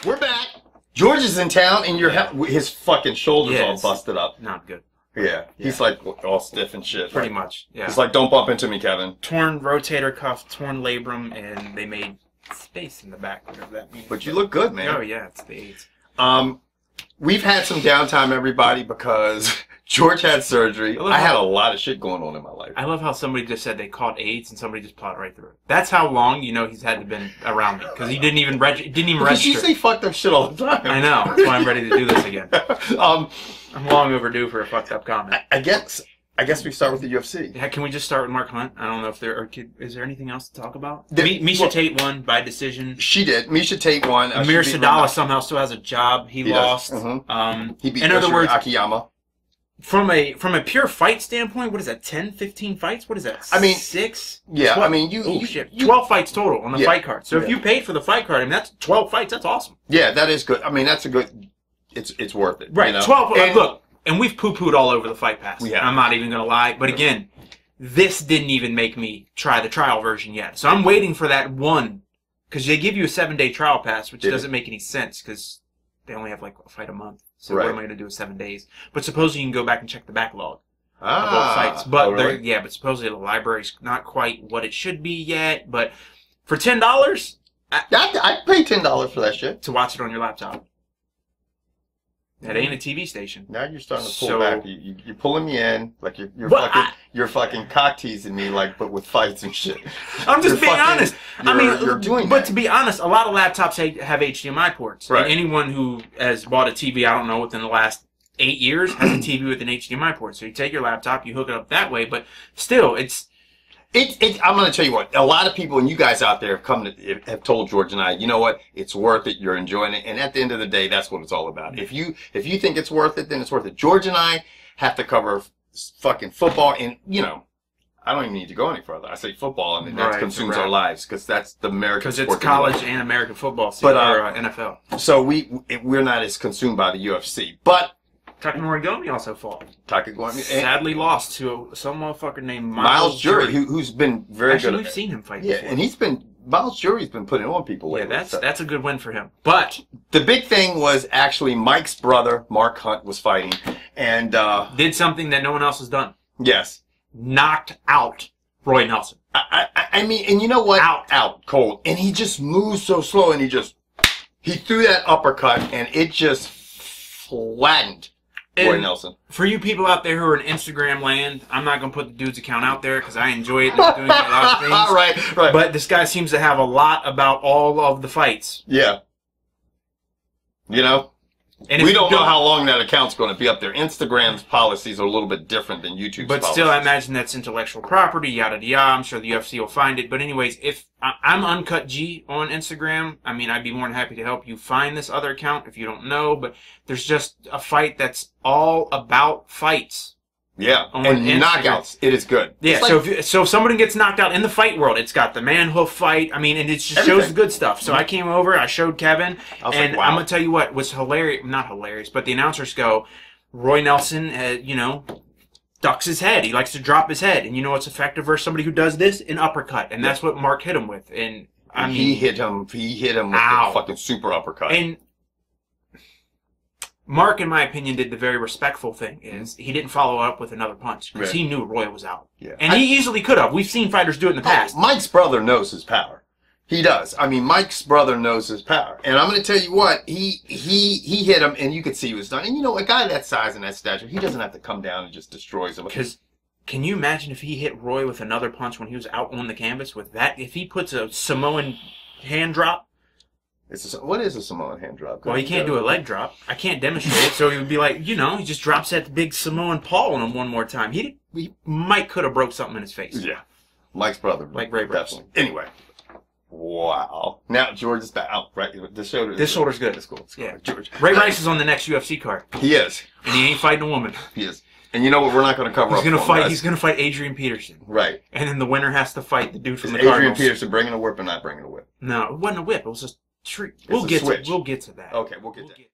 We're back. George is in town, and his fucking shoulders all busted up. Not good. Yeah. He's like all stiff and shit. Pretty much, yeah. He's like, don't bump into me, Kevin. Torn rotator cuff, torn labrum, and they made space in the back, whatever that means. But you look good, man. Oh, yeah, it's the AIDS. We've had some downtime, everybody, because George had surgery. I had a lot of shit going on in my life. I love how somebody just said they caught AIDS and somebody just plowed right through it. That's how long you know he's had to been around me, because he didn't even register. You say fucked up shit all the time. I know. That's why I'm ready to do this again. I'm long overdue for a fucked up comment. I guess we start with the UFC. Yeah, can we just start with Mark Hunt? I don't know if is there anything else to talk about? Miesha Tate won by decision. She did. Miesha Tate won. Amir Sadollah somehow still has a job. He lost. He beat in other words, Akiyama. From a pure fight standpoint, what is that? 10, 15 fights? What is that? I mean, 6? Yeah, 12? I mean, 12 fights total on the fight card. So if you paid for the fight card, I mean, that's 12 fights. That's awesome. Yeah, that is good. I mean, that's a good. It's worth it. Right. You know? 12. And look, and we've poo-pooed all over the Fight Pass. We have. I'm not even gonna lie, but again, this didn't even make me try the trial version yet. So I'm waiting for that one, because they give you a 7-day trial pass, which doesn't make any sense because they only have like a fight a month. So what am I going to do with 7 days? But supposedly you can go back and check the backlog of all fights. But really? but supposedly the library's not quite what it should be yet. But for $10, I'd pay $10 for that shit to watch it on your laptop. That ain't a TV station. Now you're starting to pull back. You're pulling me in like you're fucking cock teasing me but with fights and shit. I'm just being honest. You're doing that. To be honest, a lot of laptops have HDMI ports. Right. And anyone who has bought a TV, I don't know, within the last 8 years has a TV with an HDMI port. So you take your laptop, you hook it up that way, but still, I'm going to tell you what, a lot of people and you guys out there have told George and I, you know what, it's worth it, you're enjoying it, and at the end of the day, that's what it's all about. If you think it's worth it, then it's worth it. George and I have to cover fucking football, and, you know, I don't even need to go any further. I say football, and that consumes our lives, because that's the American sport. Because it's college and American football, or NFL. So we're not as consumed by the UFC, but Takanori Gomi also fought. Takanori sadly lost to some motherfucker named Myles Jury, who's been very good. We've seen him fight before. And Myles Jury's been putting on people lately. Yeah, that's a good win for him. But the big thing was actually Mike's brother, Mark Hunt, was fighting and did something that no one else has done. Yes, knocked out Roy Nelson. I mean, and you know what? Out cold, and he just moves so slow, and he threw that uppercut, and it just flattened Roy Nelson. For you people out there who are in Instagram land, I'm not going to put the dude's account out there because I enjoy it and I'm doing a lot of things. Right. But this guy seems to have a lot about all of the fights. Yeah. You know? And we don't know how long that account's going to be up there. Instagram's policies are a little bit different than YouTube's policies. But still, I imagine that's intellectual property, yada yada. I'm sure the UFC will find it. But anyways, if I'm Uncut G on Instagram, I mean, I'd be more than happy to help you find this other account if you don't know. But there's just a fight that's all about fights. Yeah, and knockouts. It is good. Yeah, so if somebody gets knocked out in the fight world, it's got the man hoof fight. I mean, and it just shows the good stuff. So I came over, I showed Kevin, and I'm going to tell you what was hilarious. Not hilarious, but the announcers go, Roy Nelson, ducks his head. He likes to drop his head. And you know what's effective versus somebody who does this? An uppercut. And that's what Mark hit him with. And I mean, he hit him with the fucking super uppercut. And Mark, in my opinion, did the very respectful thing. Is he didn't follow up with another punch because he knew Roy was out. Yeah. And he easily could have. We've seen fighters do it in the past. Mike's brother knows his power. He does. I mean, Mike's brother knows his power. And I'm going to tell you what, he hit him, and you could see he was done. And you know, a guy that size and that stature, he doesn't have to come down and just destroys him. Because can you imagine if he hit Roy with another punch when he was out on the canvas with that? If he puts a Samoan hand drop. What is a Samoan hand drop? Well, he can't do a leg drop. I can't demonstrate it, so he would be like, you know, he just drops that big Samoan paw on him one more time. He might could have broke something in his face. Yeah. Mike's brother. Like Ray Bradley. Anyway. Wow. Now George is back out, right? This shoulder's good. It's cool. Yeah. George. Ray Rice is on the next UFC card. He is. And he ain't fighting a woman. He is. And you know what? We're not going to cover He's going to fight Adrian Peterson. Right. And then the winner has to fight the dude from the Cardinals. Adrian Peterson bringing a whip or not bringing a whip? No, it wasn't a whip. It was a treat. We'll get to that. Okay, we'll get to that.